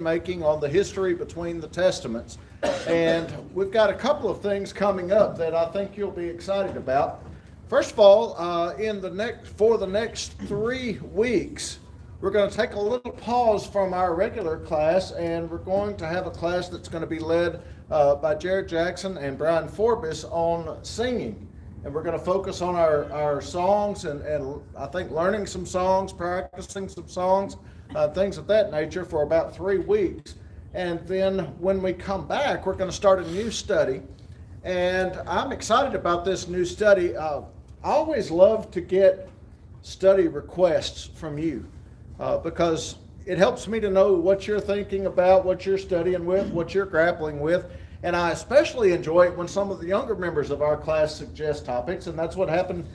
making on the history between the Testaments. And we've got a couple of things coming up that I think you'll be excited about. First of all, for the next 3 weeks, we're going to take a little pause from our regular class, and we're going to have a class that's going to be led by Jared Jackson and Brian Forbes on singing. And we're going to focus on our songs and I think learning some songs, practicing some songs, things of that nature for about 3 weeks. And then when we come back, we're going to start a new study. And I'm excited about this new study. I always love to get study requests from you because it helps me to know what you're thinking about, what you're studying with, what you're grappling with. And I especially enjoy it when some of the younger members of our class suggest topics, and that's what happened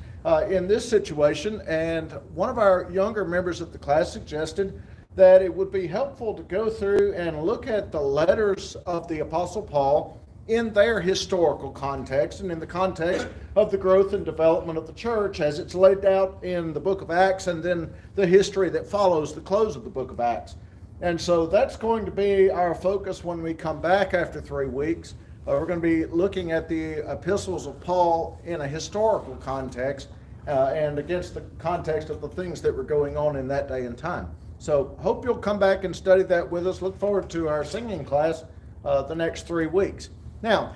in this situation. And one of our younger members of the class suggested that it would be helpful to go through and look at the letters of the Apostle Paul in their historical context and in the context of the growth and development of the church as it's laid out in the book of Acts and then the history that follows the close of the book of Acts. And so that's going to be our focus when we come back after 3 weeks. We're going to be looking at the epistles of Paul in a historical context and against the context of the things that were going on in that day and time. So hope you'll come back and study that with us. Look forward to our singing class the next 3 weeks. Now,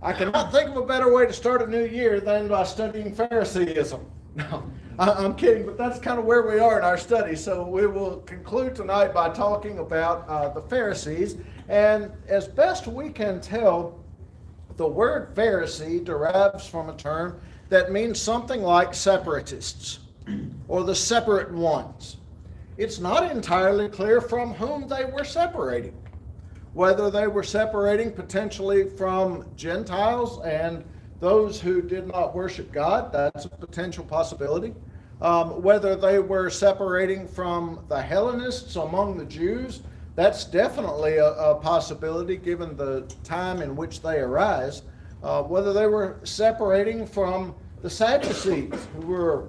I cannot think of a better way to start a new year than by studying Phariseeism. No, I'm kidding, but that's kind of where we are in our study. So we will conclude tonight by talking about the Pharisees. And as best we can tell, the word Pharisee derives from a term that means something like separatists or the separate ones. It's not entirely clear from whom they were separating. Whether they were separating potentially from Gentiles and those who did not worship God, that's a potential possibility. Whether they were separating from the Hellenists among the Jews, that's definitely a possibility given the time in which they arise. Whether they were separating from the Sadducees, who were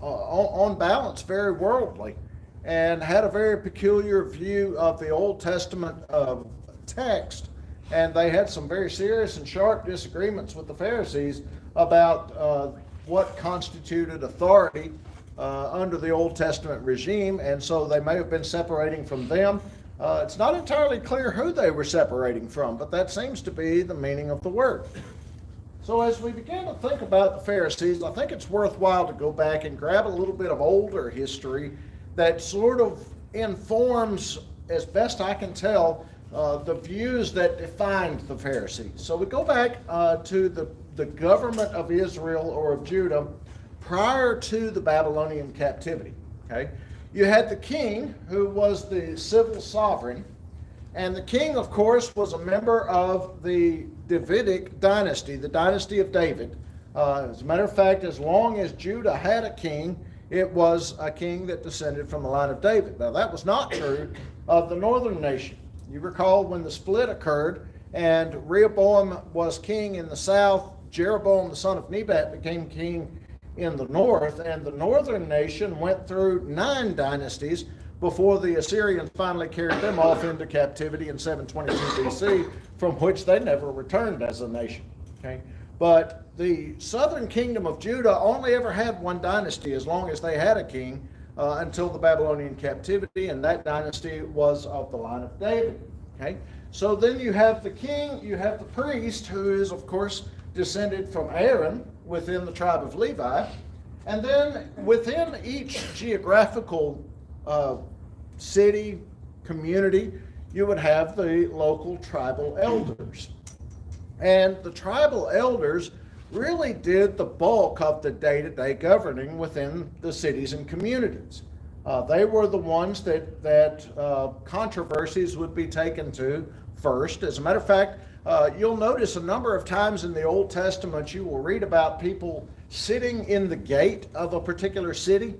on balance very worldly and had a very peculiar view of the Old Testament text. And they had some very serious and sharp disagreements with the Pharisees about what constituted authority under the Old Testament regime, and so they may have been separating from them. It's not entirely clear who they were separating from, but that seems to be the meaning of the word. So as we begin to think about the Pharisees, I think it's worthwhile to go back and grab a little bit of older history that sort of informs, as best I can tell, the views that defined the Pharisees. So we go back to the government of Israel or of Judah prior to the Babylonian captivity. Okay, you had the king who was the civil sovereign, and the king, of course, was a member of the Davidic dynasty, the dynasty of David. As a matter of fact, as long as Judah had a king, it was a king that descended from the line of David. Now, that was not true of the northern nation. You recall when the split occurred and Rehoboam was king in the south, Jeroboam the son of Nebat became king in the north, and the northern nation went through 9 dynasties before the Assyrians finally carried them off into captivity in 722 BC, from which they never returned as a nation. Okay? But the southern kingdom of Judah only ever had one dynasty as long as they had a king, until the Babylonian captivity, and that dynasty was of the line of David. Okay, so then you have the king, you have the priest, who is, of course, descended from Aaron within the tribe of Levi, and then within each geographical city, community, you would have the local tribal elders. And the tribal elders really did the bulk of the day-to-day governing within the cities and communities. They were the ones that controversies would be taken to first. As a matter of fact, you'll notice a number of times in the Old Testament you will read about people sitting in the gate of a particular city.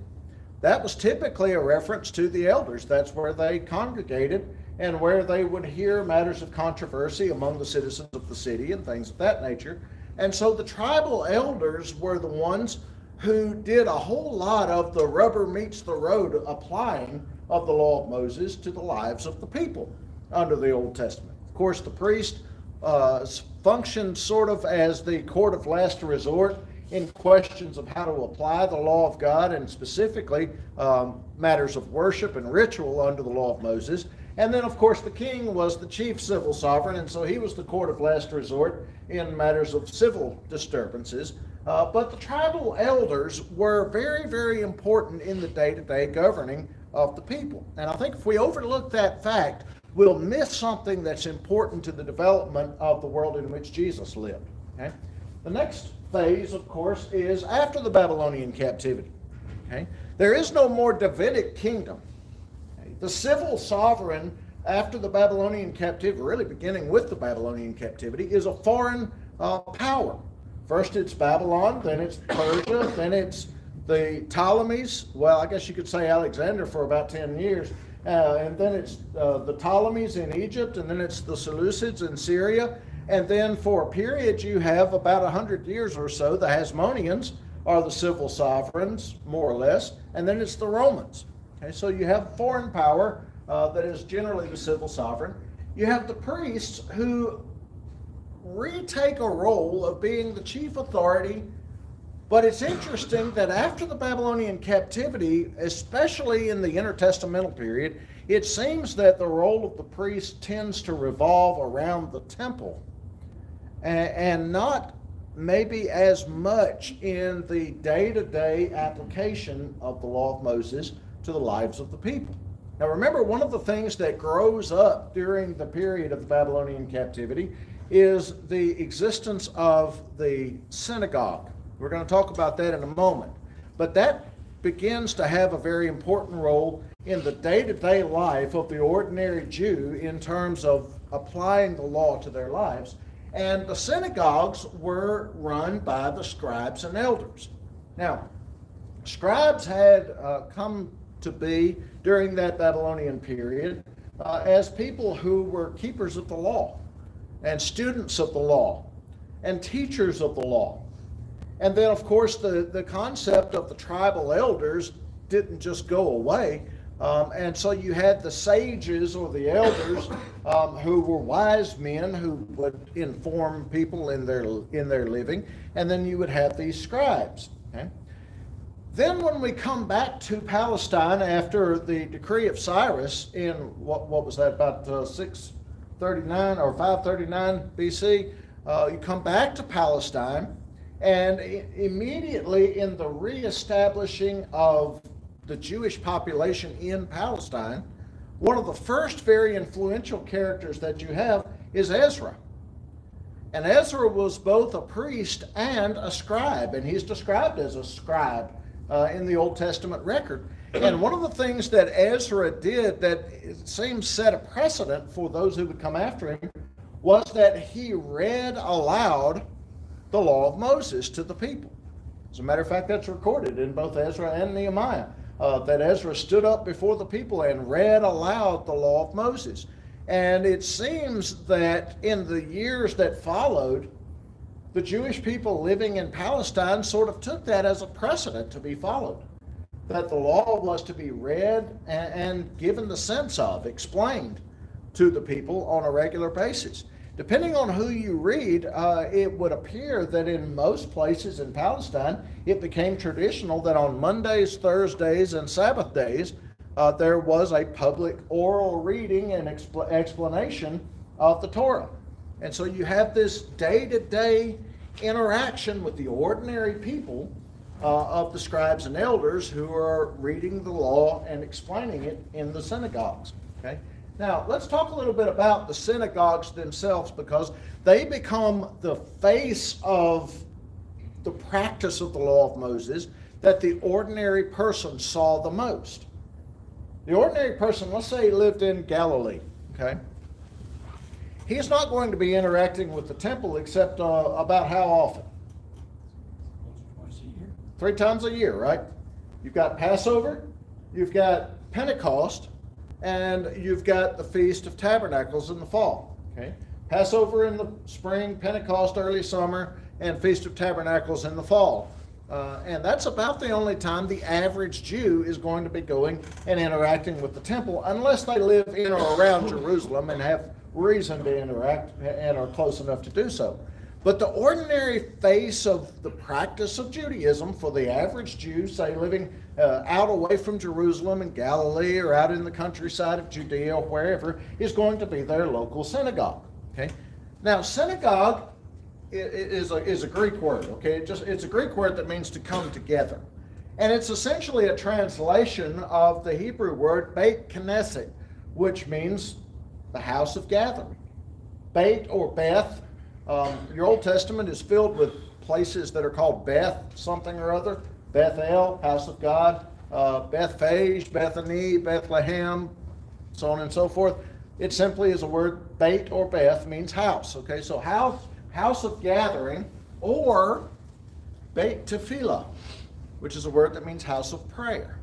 That was typically a reference to the elders. That's where they congregated and where they would hear matters of controversy among the citizens of the city and things of that nature. And so the tribal elders were the ones who did a whole lot of the rubber meets the road applying of the law of Moses to the lives of the people. under the Old Testament. Of course, the priest functioned sort of as the court of last resort in questions of how to apply the law of God, and specifically matters of worship and ritual under the law of Moses. And then, of course, the king was the chief civil sovereign, and so he was the court of last resort in matters of civil disturbances. But the tribal elders were very, very important in the day-to-day governing of the people. And I think if we overlook that fact, we'll miss something that's important to the development of the world in which Jesus lived. Okay? The next phase, of course, is after the Babylonian captivity. Okay? There is no more Davidic kingdom. Okay? The civil sovereign after the Babylonian captivity, really beginning with the Babylonian captivity, is a foreign power. First it's Babylon, then it's Persia, then it's the Ptolemies. Well, I guess you could say Alexander for about 10 years. And then it's the Ptolemies in Egypt, and then it's the Seleucids in Syria. And then for a period you have about 100 years or so, the Hasmoneans are the civil sovereigns, more or less, and then it's the Romans. Okay, so you have foreign power that is generally the civil sovereign. You have the priests who retake a role of being the chief authority. But it's interesting that after the Babylonian captivity, especially in the intertestamental period, it seems that the role of the priest tends to revolve around the temple and not maybe as much in the day-to-day application of the law of Moses to the lives of the people. Now remember, one of the things that grows up during the period of the Babylonian captivity is the existence of the synagogue. We're going to talk about that in a moment. But that begins to have a very important role in the day-to-day life of the ordinary Jew in terms of applying the law to their lives. And the synagogues were run by the scribes and elders. Now, scribes had come to be during that Babylonian period as people who were keepers of the law and students of the law and teachers of the law. And then, of course, the concept of the tribal elders didn't just go away. And so you had the sages or the elders who were wise men who would inform people in their living. And then you would have these scribes. Okay? Then when we come back to Palestine after the decree of Cyrus in, what was that, about 639 or 539 BC, you come back to Palestine. And immediately in the reestablishing of the Jewish population in Palestine, one of the first very influential characters that you have is Ezra. And Ezra was both a priest and a scribe, and he's described as a scribe in the Old Testament record. And one of the things that Ezra did that it seems set a precedent for those who would come after him was that he read aloud the law of Moses to the people. As a matter of fact, that's recorded in both Ezra and Nehemiah, that Ezra stood up before the people and read aloud the law of Moses. And it seems that in the years that followed, the Jewish people living in Palestine sort of took that as a precedent to be followed, that the law was to be read and given the sense of, explained to the people on a regular basis. Depending on who you read, it would appear that in most places in Palestine, it became traditional that on Mondays, Thursdays, and Sabbath days, there was a public oral reading and explanation of the Torah. And so you have this day-to-day interaction with the ordinary people of the scribes and elders who are reading the law and explaining it in the synagogues. Okay? Now, let's talk a little bit about the synagogues themselves, because they become the face of the practice of the law of Moses that the ordinary person saw the most. The ordinary person, let's say he lived in Galilee, okay? He's not going to be interacting with the temple except about how often? Twice a year. 3 times a year, right? You've got Passover, you've got Pentecost, and you've got the Feast of Tabernacles in the fall. Okay? Passover in the spring, Pentecost early summer, and Feast of Tabernacles in the fall. And that's about the only time the average Jew is going to be going and interacting with the temple, unless they live in or around Jerusalem and have reason to interact and are close enough to do so. But the ordinary face of the practice of Judaism for the average Jew, say living out away from Jerusalem in Galilee or out in the countryside of Judea or wherever, is going to be their local synagogue. Okay? Now, synagogue is a Greek word. Okay, it's a Greek word that means to come together, and it's essentially a translation of the Hebrew word Beit Knesset, which means the house of gathering. Beit or Beth. Your Old Testament is filled with places that are called Beth something or other. Bethel, house of God, Bethphage, Bethany, Bethlehem, so on and so forth. It simply is a word. Beit or Beth means house. Okay, so house of gathering, or Beit Tefillah, which is a word that means house of prayer.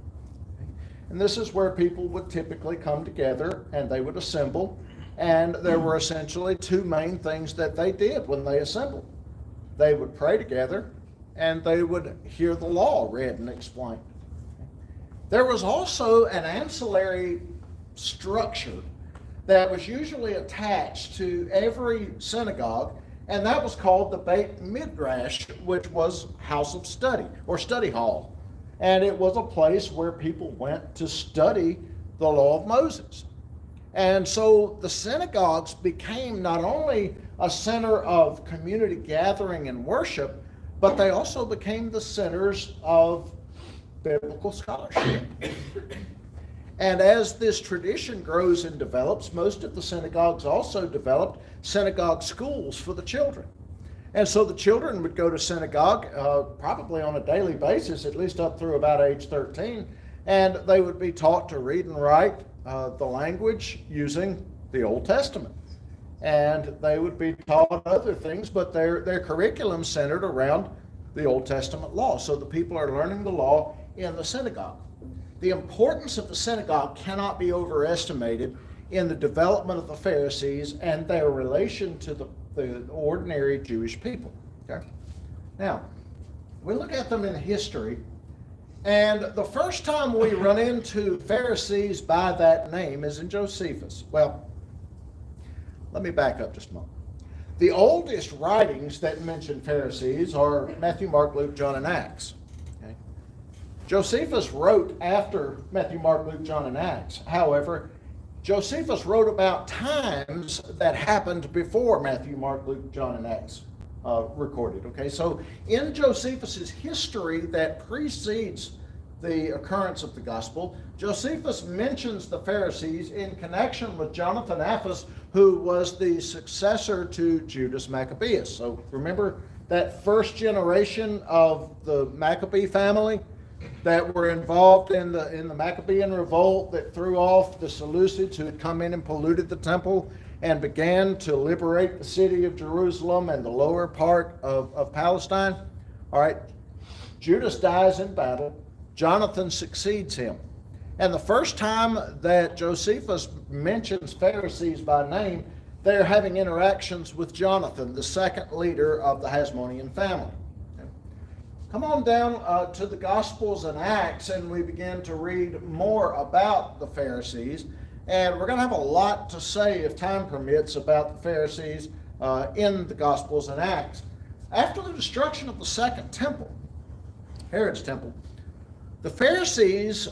And this is where people would typically come together and they would assemble. And there were essentially two main things that they did when they assembled. They would pray together and they would hear the law read and explained. There was also an ancillary structure that was usually attached to every synagogue, and that was called the Beit Midrash, which was house of study or study hall. And it was a place where people went to study the law of Moses. And so the synagogues became not only a center of community gathering and worship, but they also became the centers of biblical scholarship. And as this tradition grows and develops, most of the synagogues also developed synagogue schools for the children. And so the children would go to synagogue probably on a daily basis, at least up through about age 13, and they would be taught to read and write the language using the Old Testament. And they would be taught other things, but their curriculum centered around the Old Testament law. So the people are learning the law in the synagogue. The importance of the synagogue cannot be overestimated in the development of the Pharisees and their relation to the ordinary Jewish people. Okay? Now, we look at them in history, and the first time we run into Pharisees by that name is in Josephus. Well, let me back up just a moment. The oldest writings that mention Pharisees are Matthew, Mark, Luke, John, and Acts. Okay? Josephus wrote after Matthew, Mark, Luke, John, and Acts. However, Josephus wrote about times that happened before Matthew, Mark, Luke, John, and Acts recorded. Okay, so in Josephus's history that precedes the occurrence of the gospel, Josephus mentions the Pharisees in connection with Jonathan Apphus, who was the successor to Judas Maccabeus. So remember that first generation of the Maccabee family that were involved in the Maccabean revolt that threw off the Seleucids who had come in and polluted the temple and began to liberate the city of Jerusalem and the lower part of Palestine. All right, Judas dies in battle. Jonathan succeeds him. And the first time that Josephus mentions Pharisees by name, they're having interactions with Jonathan, the second leader of the Hasmonean family. Come on down to the Gospels and Acts, and we begin to read more about the Pharisees. And we're going to have a lot to say, if time permits, about the Pharisees in the Gospels and Acts. After the destruction of the Second Temple, Herod's temple, the Pharisees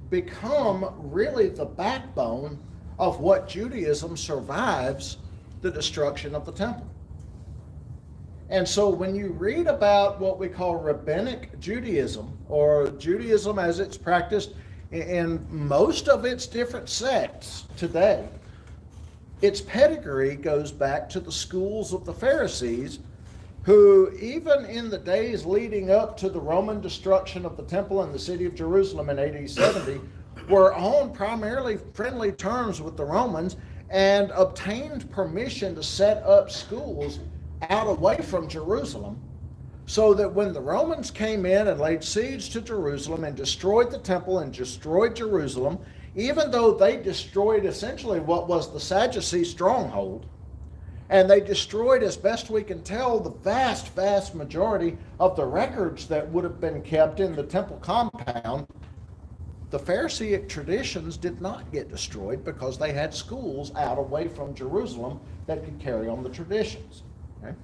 become really the backbone of what Judaism survives the destruction of the temple. And so when you read about what we call rabbinic Judaism, or Judaism as it's practiced in most of its different sects today, its pedigree goes back to the schools of the Pharisees, who even in the days leading up to the Roman destruction of the temple and the city of Jerusalem in AD 70, were on primarily friendly terms with the Romans and obtained permission to set up schools out away from Jerusalem, so that when the Romans came in and laid siege to Jerusalem and destroyed the temple and destroyed Jerusalem, even though they destroyed essentially what was the Sadducee stronghold, And they destroyed, as best we can tell, the vast majority of the records that would have been kept in the temple compound. The Pharisaic traditions did not get destroyed because they had schools out away from Jerusalem that could carry on the traditions. Okay?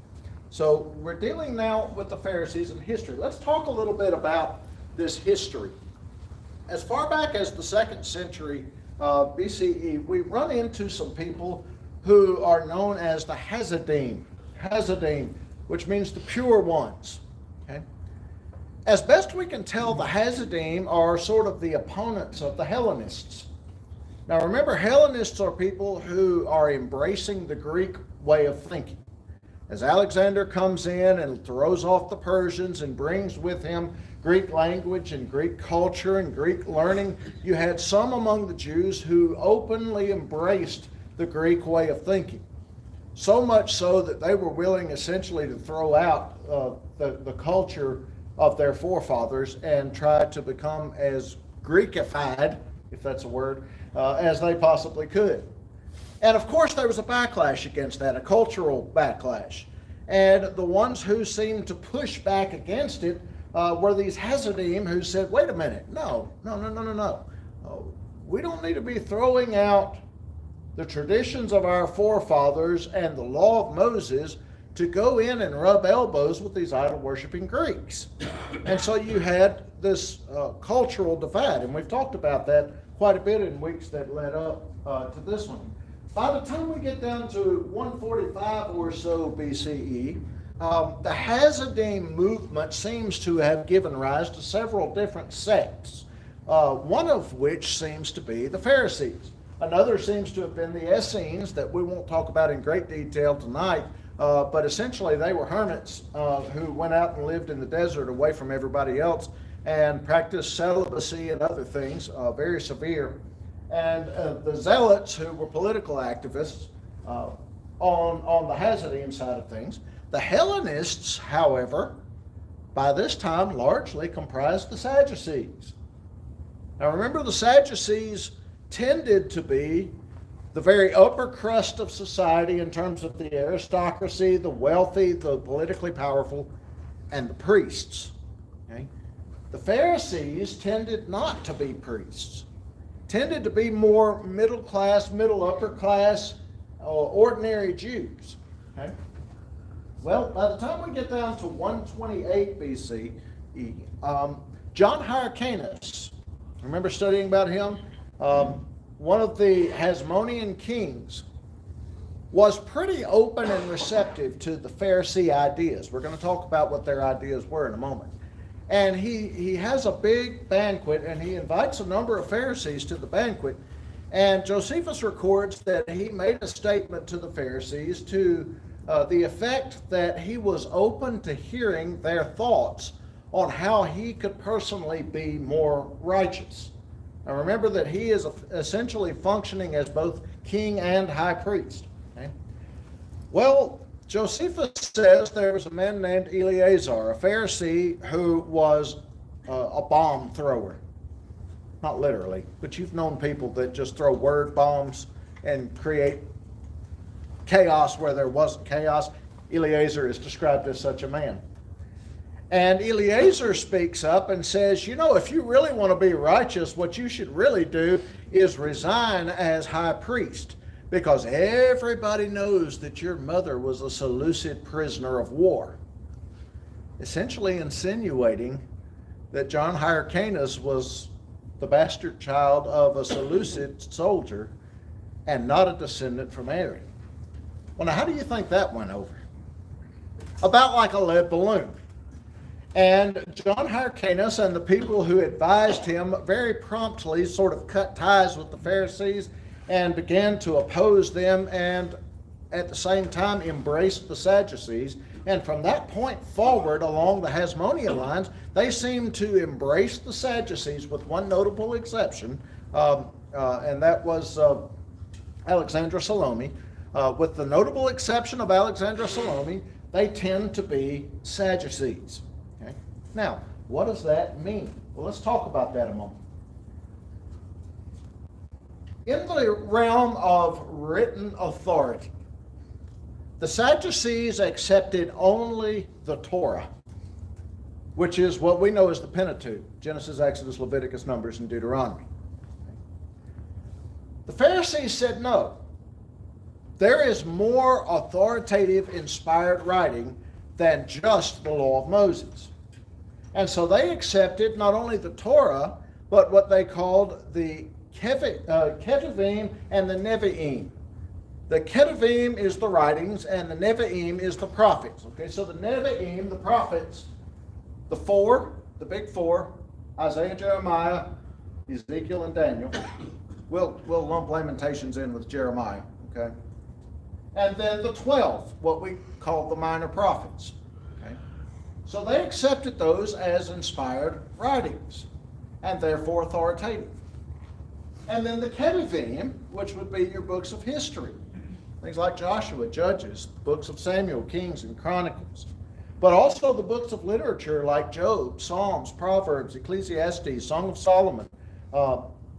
So we're dealing now with the Pharisees and history. Let's talk a little bit about this history. As far back as the 2nd century BCE, we run into some people who are known as the Hasidim, which means the pure ones. Okay? As best we can tell, the Hasidim are sort of the opponents of the Hellenists. Now remember, Hellenists are people who are embracing the Greek way of thinking. As Alexander comes in and throws off the Persians and brings with him Greek language and Greek culture and Greek learning, you had some among the Jews who openly embraced the Greek way of thinking. So much so that they were willing essentially to throw out the culture of their forefathers and try to become as Greekified, if that's a word, as they possibly could. And of course there was a backlash against that, a cultural backlash. And the ones who seemed to push back against it were these Hasidim who said, wait a minute, no. We don't need to be throwing out the traditions of our forefathers and the law of Moses to go in and rub elbows with these idol-worshiping Greeks. And so you had this cultural divide, and we've talked about that quite a bit in weeks that led up to this one. By the time we get down to 145 or so BCE, the Hasidim movement seems to have given rise to several different sects, one of which seems to be the Pharisees. Another seems to have been the Essenes, that we won't talk about in great detail tonight, but essentially they were hermits who went out and lived in the desert away from everybody else and practiced celibacy and other things, very severe. And the Zealots, who were political activists on the Hasidim side of things. The Hellenists, however, by this time largely comprised the Sadducees. Now remember, the Sadducees tended to be the very upper crust of society in terms of the aristocracy, the wealthy, the politically powerful, and the priests. Okay? The Pharisees tended not to be priests, tended to be more middle class, middle upper class, ordinary Jews. Okay? Well, by the time we get down to 128 BCE, John Hyrcanus, remember studying about him? One of the Hasmonean kings, was pretty open and receptive to the Pharisee ideas. We're going to talk about what their ideas were in a moment. And he has a big banquet, and he invites a number of Pharisees to the banquet. And Josephus records that he made a statement to the Pharisees to the effect that he was open to hearing their thoughts on how he could personally be more righteous. Now remember that he is essentially functioning as both king and high priest. Okay? Well, Josephus says there was a man named Eleazar, a Pharisee, who was a bomb thrower. Not literally, but you've known people that just throw word bombs and create chaos where there wasn't chaos. Eleazar is described as such a man. And Eleazar speaks up and says, you know, if you really want to be righteous, what you should really do is resign as high priest, because everybody knows that your mother was a Seleucid prisoner of war. Essentially insinuating that John Hyrcanus was the bastard child of a Seleucid soldier and not a descendant from Mary. Well, now, how do you think that went over? About like a lead balloon. And John Hyrcanus and the people who advised him very promptly sort of cut ties with the Pharisees and began to oppose them, and at the same time embraced the Sadducees. And from that point forward along the Hasmonean lines, they seemed to embrace the Sadducees with one notable exception, and that was Alexandra Salome. With the notable exception of Alexandra Salome, they tend to be Sadducees. Okay? Now, what does that mean? Well, let's talk about that a moment. In the realm of written authority, The Sadducees accepted only the Torah, which is what we know as the Pentateuch: Genesis, Exodus, Leviticus, Numbers, and Deuteronomy. The Pharisees said no. There is more authoritative, inspired writing than just the law of Moses. And so they accepted not only the Torah, but what they called the Ketuvim and the Nevi'im. The Ketuvim is the writings, and the Nevi'im is the prophets. Okay, so the Nevi'im, the prophets, the big four, Isaiah, Jeremiah, Ezekiel, and Daniel. We'll lump Lamentations in with Jeremiah, okay? And then the 12, what we call the minor prophets, okay? So they accepted those as inspired writings, and therefore authoritative. And then the Ketuvim, which would be your books of history, things like Joshua, Judges, books of Samuel, Kings, and Chronicles. But also the books of literature like Job, Psalms, Proverbs, Ecclesiastes, Song of Solomon.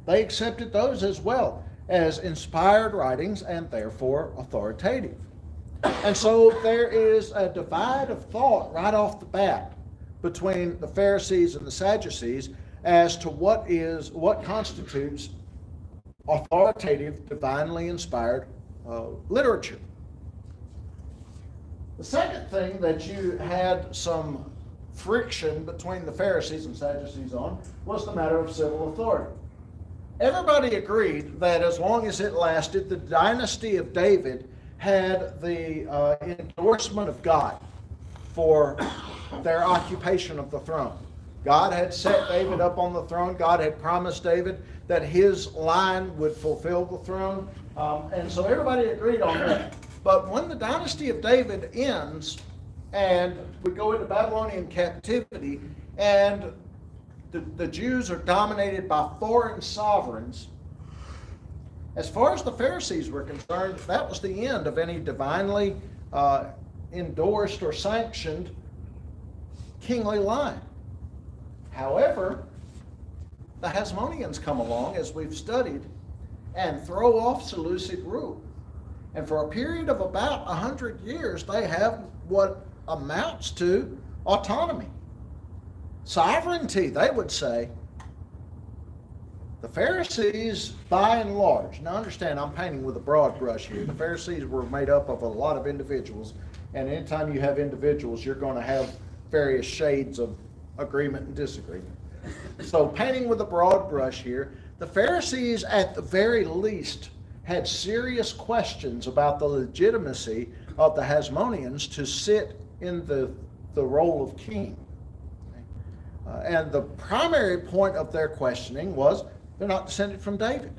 They accepted those as well as inspired writings and therefore authoritative. And so there is a divide of thought right off the bat between the Pharisees and the Sadducees as to what constitutes authoritative, divinely inspired literature. The second thing that you had some friction between the Pharisees and Sadducees on was the matter of civil authority. Everybody agreed that as long as it lasted, the dynasty of David had the endorsement of God for their occupation of the throne. God had set David up on the throne. God had promised David that his line would fulfill the throne. And so everybody agreed on that. But when the dynasty of David ends and we go into Babylonian captivity and the Jews are dominated by foreign sovereigns, as far as the Pharisees were concerned, that was the end of any divinely endorsed or sanctioned kingly line. However, the Hasmoneans come along, as we've studied, and throw off Seleucid rule. And for a period of about 100 years, they have what amounts to autonomy. Sovereignty, they would say. The Pharisees, by and large, now understand I'm painting with a broad brush here. The Pharisees were made up of a lot of individuals, and anytime you have individuals, you're going to have various shades of agreement and disagreement. So painting with a broad brush here, the Pharisees at the very least had serious questions about the legitimacy of the Hasmoneans to sit in the role of king. And the primary point of their questioning was they're not descended from David.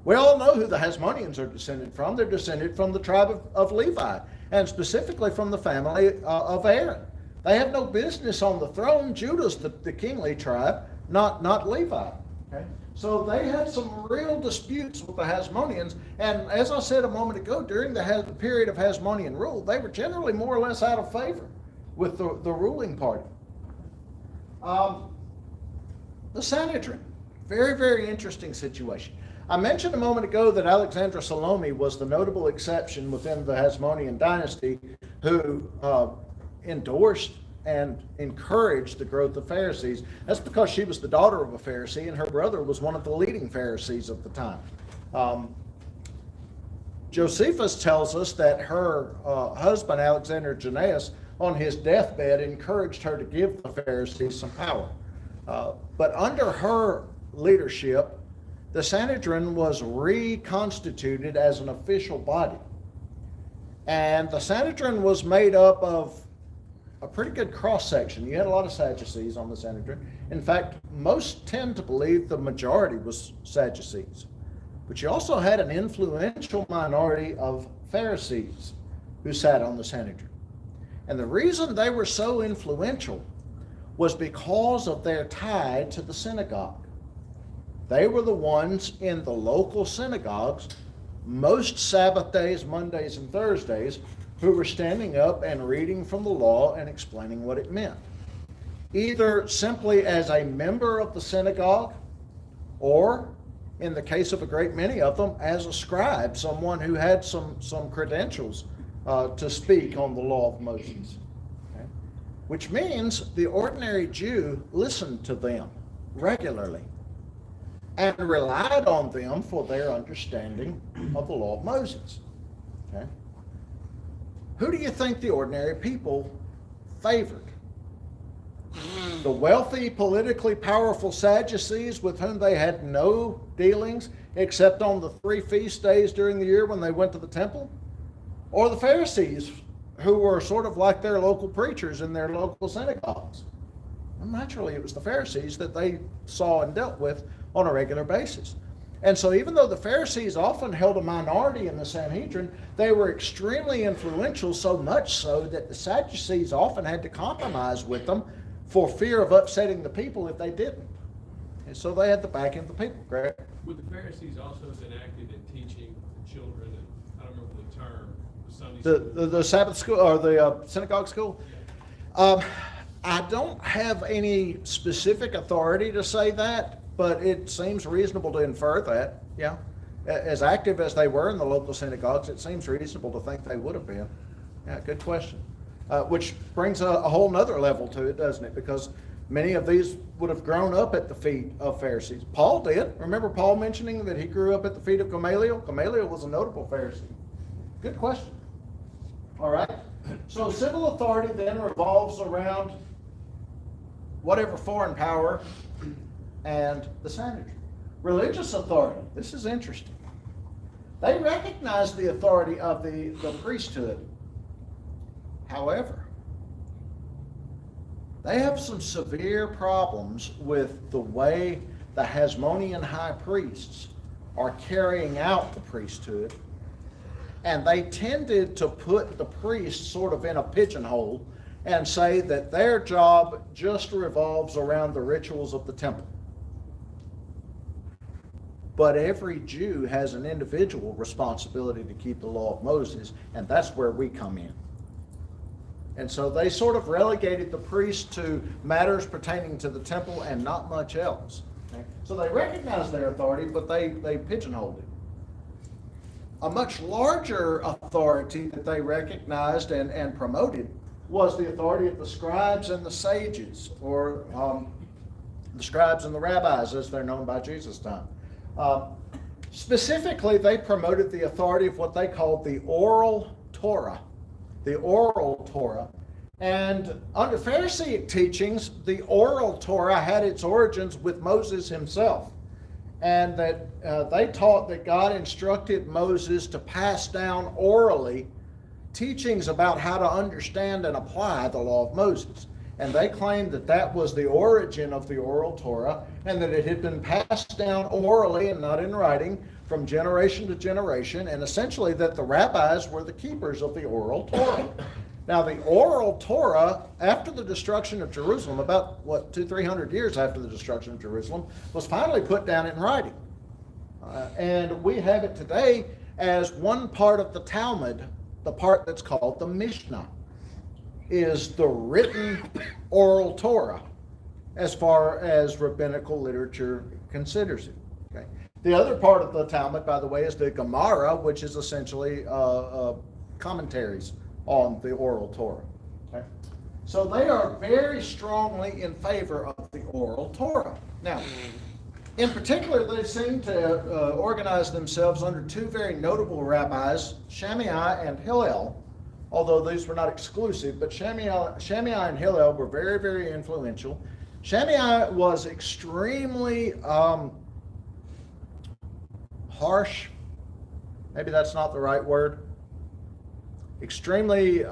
We all know who the Hasmoneans are descended from. They're descended from the tribe of Levi, and specifically from the family of Aaron. They have no business on the throne. Judah's the kingly tribe, not Levi. Okay? So they had some real disputes with the Hasmoneans, and as I said a moment ago, during the period of Hasmonean rule, they were generally more or less out of favor with the ruling party. The Sanhedrin, very, very interesting situation. I mentioned a moment ago that Alexandra Salome was the notable exception within the Hasmonean dynasty who endorsed and encouraged the growth of Pharisees. That's because she was the daughter of a Pharisee and her brother was one of the leading Pharisees of the time. Josephus tells us that her husband, Alexander Jannaeus, on his deathbed encouraged her to give the Pharisees some power. But under her leadership, the Sanhedrin was reconstituted as an official body. And the Sanhedrin was made up of a pretty good cross-section. You had a lot of Sadducees on the Sanhedrin. In fact, most tend to believe the majority was Sadducees. But you also had an influential minority of Pharisees who sat on the Sanhedrin. And the reason they were so influential was because of their tie to the synagogue. They were the ones in the local synagogues, most Sabbath days, Mondays and Thursdays, who were standing up and reading from the law and explaining what it meant. Either simply as a member of the synagogue, or in the case of a great many of them, as a scribe, someone who had some credentials to speak on the law of Moses. Okay? Which means the ordinary Jew listened to them regularly and relied on them for their understanding of the law of Moses. Okay? Who do you think the ordinary people favored? The wealthy, politically powerful Sadducees with whom they had no dealings except on the 3 feast days during the year when they went to the temple? Or the Pharisees, who were sort of like their local preachers in their local synagogues? Well, naturally, it was the Pharisees that they saw and dealt with on a regular basis. And so even though the Pharisees often held a minority in the Sanhedrin, they were extremely influential, so much so that the Sadducees often had to compromise with them for fear of upsetting the people if they didn't. And so they had the backing of the people, correct? Would the Pharisees also have been active in teaching the children, and I don't remember the term, the Sunday school? The Sabbath school, or the synagogue school? I don't have any specific authority to say that, but it seems reasonable to infer that, yeah. As active as they were in the local synagogues, it seems reasonable to think they would have been. Yeah, good question. Which brings a whole nother level to it, doesn't it? Because many of these would have grown up at the feet of Pharisees. Paul did. Remember Paul mentioning that he grew up at the feet of Gamaliel? Gamaliel was a notable Pharisee. Good question. All right. So civil authority then revolves around whatever foreign power and the Sanhedrin. Religious authority. This is interesting. They recognize the authority of the priesthood. However, they have some severe problems with the way the Hasmonean high priests are carrying out the priesthood, and they tended to put the priests sort of in a pigeonhole and say that their job just revolves around the rituals of the temple. But every Jew has an individual responsibility to keep the law of Moses, and that's where we come in. And so they sort of relegated the priests to matters pertaining to the temple and not much else. Okay? So they recognized their authority, but they pigeonholed it. A much larger authority that they recognized and promoted was the authority of the scribes and the sages, or the scribes and the rabbis, as they're known by Jesus' time. Specifically, they promoted the authority of what they called the oral Torah. The oral Torah. And under Pharisaic teachings, the oral Torah had its origins with Moses himself. And that they taught that God instructed Moses to pass down orally teachings about how to understand and apply the law of Moses. And they claimed that that was the origin of the oral Torah, and that it had been passed down orally and not in writing from generation to generation, and essentially that the rabbis were the keepers of the oral Torah. Now, the oral Torah, after the destruction of Jerusalem, about 200-300 years after the destruction of Jerusalem, was finally put down in writing. And we have it today as one part of the Talmud, the part that's called the Mishnah, is the written oral Torah as far as rabbinical literature considers it. Okay. The other part of the Talmud, by the way, is the Gemara, which is essentially commentaries on the oral Torah. Okay. So they are very strongly in favor of the oral Torah. Now, in particular, they seem to organize themselves under two very notable rabbis, Shammai and Hillel, although these were not exclusive, but Shammai and Hillel were very, very influential. Shammai was extremely harsh. Maybe that's not the right word. Extremely, I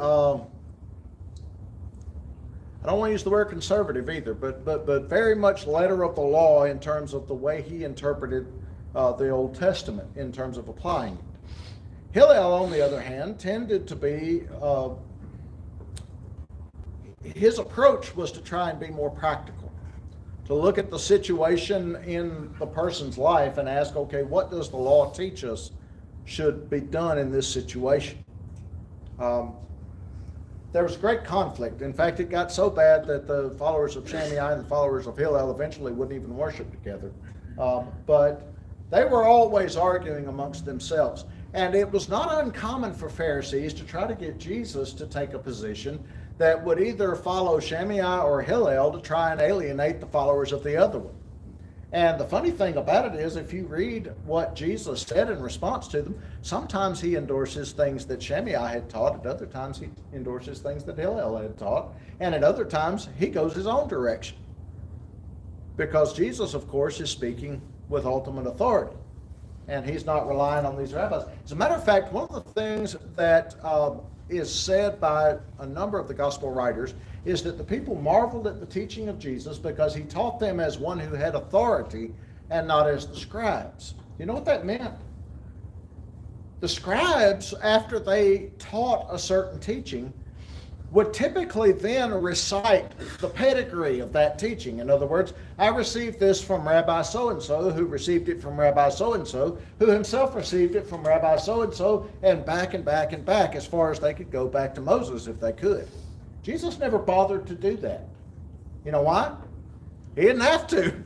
don't want to use the word conservative either, but very much letter of the law in terms of the way he interpreted the Old Testament in terms of applying it. Hillel, on the other hand, tended to be, his approach was to try and be more practical, to look at the situation in the person's life and ask, okay, what does the law teach us should be done in this situation? There was great conflict. In fact, it got so bad that the followers of Shammai and the followers of Hillel eventually wouldn't even worship together. But they were always arguing amongst themselves. And it was not uncommon for Pharisees to try to get Jesus to take a position that would either follow Shammai or Hillel to try and alienate the followers of the other one. And the funny thing about it is, if you read what Jesus said in response to them, sometimes he endorses things that Shammai had taught, at other times he endorses things that Hillel had taught, and at other times he goes his own direction. Because Jesus, of course, is speaking with ultimate authority, and he's not relying on these rabbis. As a matter of fact, one of the things that is said by a number of the gospel writers is that the people marveled at the teaching of Jesus because he taught them as one who had authority and not as the scribes. You know what that meant? The scribes, after they taught a certain teaching, would typically then recite the pedigree of that teaching. In other words, I received this from Rabbi so-and-so, who received it from Rabbi so-and-so, who himself received it from Rabbi so-and-so, and back and back and back, as far as they could go back to Moses if they could. Jesus never bothered to do that. You know why? He didn't have to.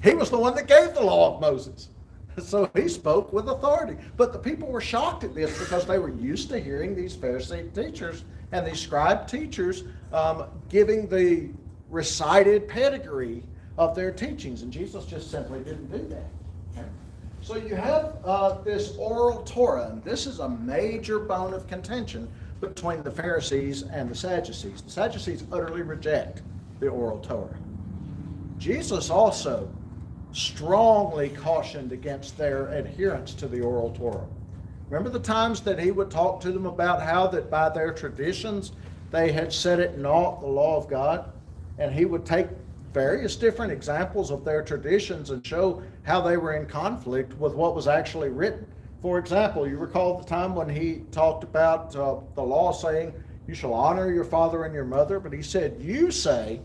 He was the one that gave the law of Moses. So he spoke with authority. But the people were shocked at this because they were used to hearing these Pharisee teachers and these scribe teachers giving the recited pedigree of their teachings. And Jesus just simply didn't do that. Okay? So you have this oral Torah, and this is a major bone of contention between the Pharisees and the Sadducees. The Sadducees utterly reject the oral Torah. Jesus also strongly cautioned against their adherence to the oral Torah. Remember the times that he would talk to them about how that by their traditions they had set at naught the law of God? And he would take various different examples of their traditions and show how they were in conflict with what was actually written. For example, you recall the time when he talked about the law saying, you shall honor your father and your mother, but he said, you say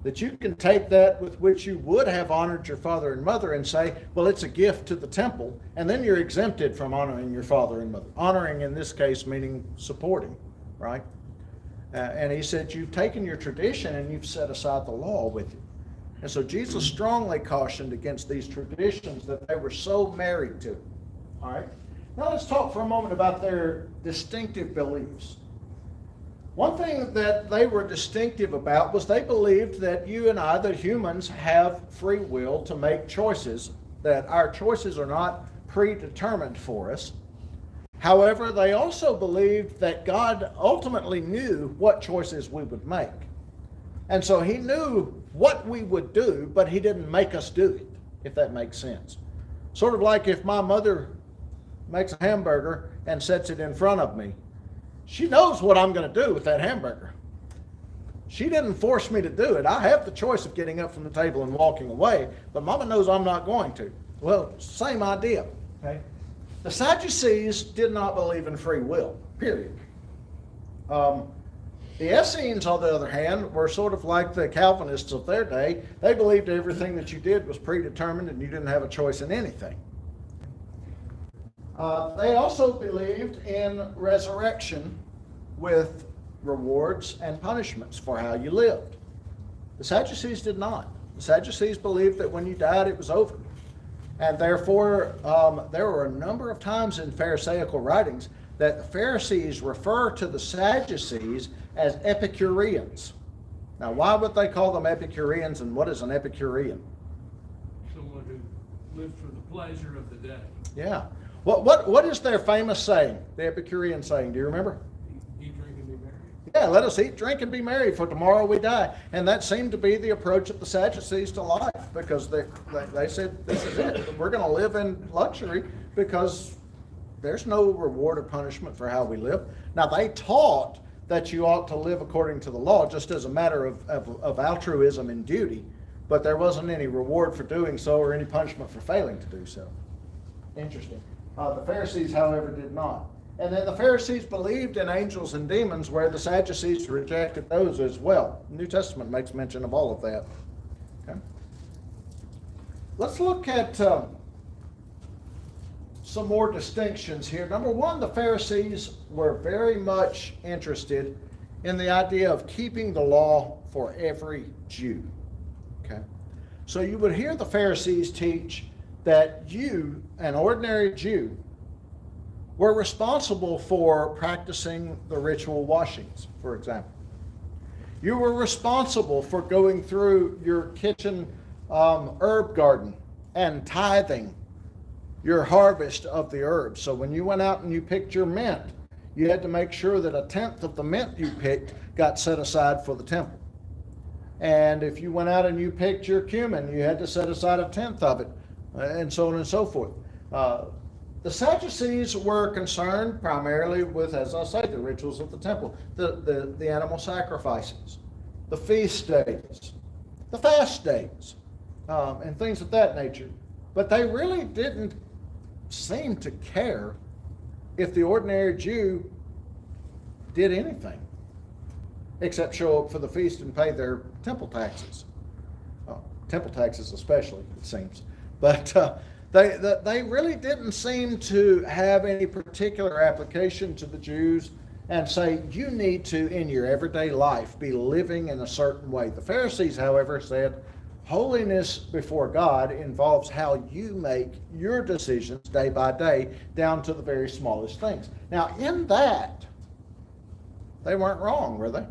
that you can take that with which you would have honored your father and mother and say, well, it's a gift to the temple, and then you're exempted from honoring your father and mother. Honoring in this case meaning supporting, right? And he said, you've taken your tradition and you've set aside the law with you. And so Jesus strongly cautioned against these traditions that they were so married to. All right? Now let's talk for a moment about their distinctive beliefs. One thing that they were distinctive about was they believed that you and I, the humans, have free will to make choices, that our choices are not predetermined for us. However, they also believed that God ultimately knew what choices we would make. And so he knew what we would do, but he didn't make us do it, if that makes sense. Sort of like if my mother makes a hamburger and sets it in front of me. She knows what I'm going to do with that hamburger. She didn't force me to do it. I have the choice of getting up from the table and walking away, but Mama knows I'm not going to. Well, same idea. Okay? The Sadducees did not believe in free will, period. The Essenes, on the other hand, were sort of like the Calvinists of their day. They believed everything that you did was predetermined and you didn't have a choice in anything. They also believed in resurrection with rewards and punishments for how you lived. The Sadducees did not. The Sadducees believed that when you died, it was over. And therefore, there were a number of times in Pharisaical writings that the Pharisees refer to the Sadducees as Epicureans. Now, why would they call them Epicureans, and what is an Epicurean? Someone who lives for the pleasure of the day. Yeah. What is their famous saying, the Epicurean saying? Do you remember? Eat, drink, and be merry. Yeah, let us eat, drink, and be merry, for tomorrow we die. And that seemed to be the approach of the Sadducees to life, because they said, this is it. We're going to live in luxury because there's no reward or punishment for how we live. Now, they taught that you ought to live according to the law, just as a matter of altruism and duty, but there wasn't any reward for doing so or any punishment for failing to do so. Interesting. The Pharisees, however, did not. And then the Pharisees believed in angels and demons, where the Sadducees rejected those as well. The New Testament makes mention of all of that. Okay. Let's look at some more distinctions here. Number one, the Pharisees were very much interested in the idea of keeping the law for every Jew. Okay. So you would hear the Pharisees teach that you, an ordinary Jew, were responsible for practicing the ritual washings, for example. You were responsible for going through your kitchen herb garden and tithing your harvest of the herbs. So when you went out and you picked your mint, you had to make sure that 1/10 of the mint you picked got set aside for the temple. And if you went out and you picked your cumin, you had to set aside 1/10 of it, and so on and so forth. The Sadducees were concerned primarily with, as I say, the rituals of the temple, the animal sacrifices, the feast days, the fast days, and things of that nature. But they really didn't seem to care if the ordinary Jew did anything except show up for the feast and pay their temple taxes. Temple taxes especially, it seems. But they really didn't seem to have any particular application to the Jews and say, you need to, in your everyday life, be living in a certain way. The Pharisees, however, said, holiness before God involves how you make your decisions day by day, down to the very smallest things. Now, in that, they weren't wrong, were they?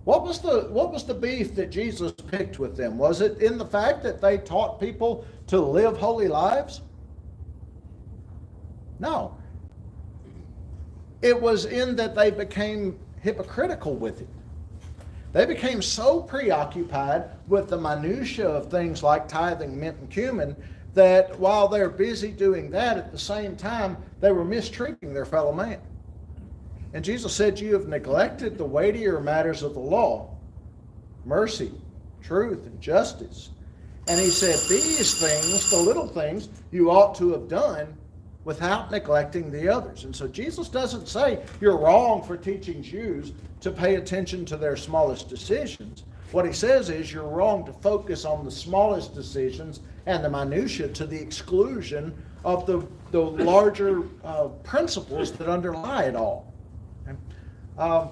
What was the beef that Jesus picked with them? Was it in the fact that they taught people to live holy lives? No. It was in that they became hypocritical with it. They became so preoccupied with the minutiae of things like tithing, mint, and cumin that while they're busy doing that, at the same time, they were mistreating their fellow man. And Jesus said, you have neglected the weightier matters of the law, mercy, truth, and justice. And he said, these things, the little things, you ought to have done without neglecting the others. And so Jesus doesn't say you're wrong for teaching Jews to pay attention to their smallest decisions. What he says is you're wrong to focus on the smallest decisions and the minutiae to the exclusion of the larger principles that underlie it all. Okay?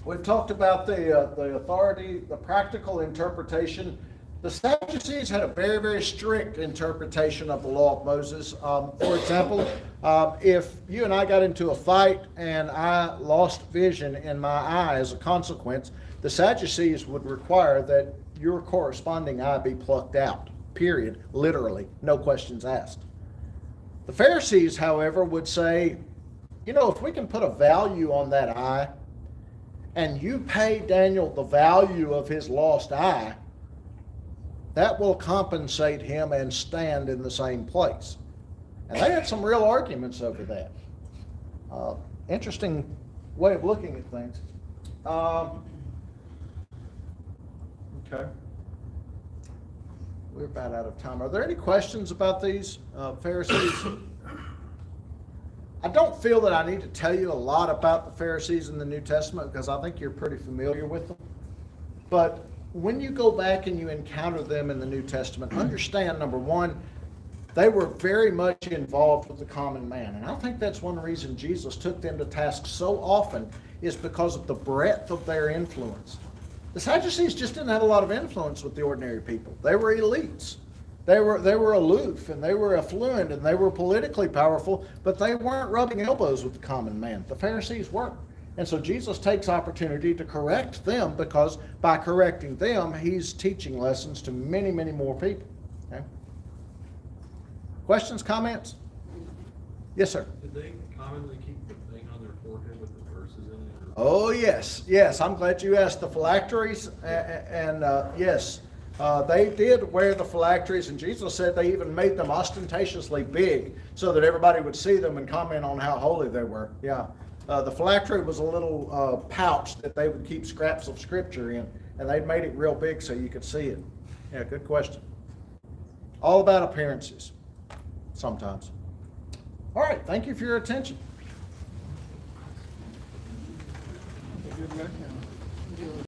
We've talked about the authority, the practical interpretation. The Sadducees had a very, very strict interpretation of the law of Moses. For example, if you and I got into a fight and I lost vision in my eye as a consequence, the Sadducees would require that your corresponding eye be plucked out, period, literally, no questions asked. The Pharisees, however, would say, you know, if we can put a value on that eye and you pay Daniel the value of his lost eye, that will compensate him and stand in the same place. And they had some real arguments over that. Interesting way of looking at things. Okay. We're about out of time. Are there any questions about these Pharisees? I don't feel that I need to tell you a lot about the Pharisees in the New Testament because I think you're pretty familiar with them. But when you go back and you encounter them in the New Testament, understand, number one, they were very much involved with the common man. And I think that's one reason Jesus took them to task so often is because of the breadth of their influence. The Sadducees just didn't have a lot of influence with the ordinary people. They were elites. They were aloof, and they were affluent, and they were politically powerful, but they weren't rubbing elbows with the common man. The Pharisees weren't. And so Jesus takes opportunity to correct them because by correcting them, he's teaching lessons to many, many more people. Okay? Questions, comments? Yes, sir. Did they commonly keep the thing on their forehead with the verses in it? Oh, yes. Yes, I'm glad you asked. The phylacteries, and yes, they did wear the phylacteries, and Jesus said they even made them ostentatiously big so that everybody would see them and comment on how holy they were. Yeah. The phylactery was a little pouch that they would keep scraps of scripture in, and they'd made it real big so you could see it. Yeah, good question. All about appearances, sometimes. All right, thank you for your attention.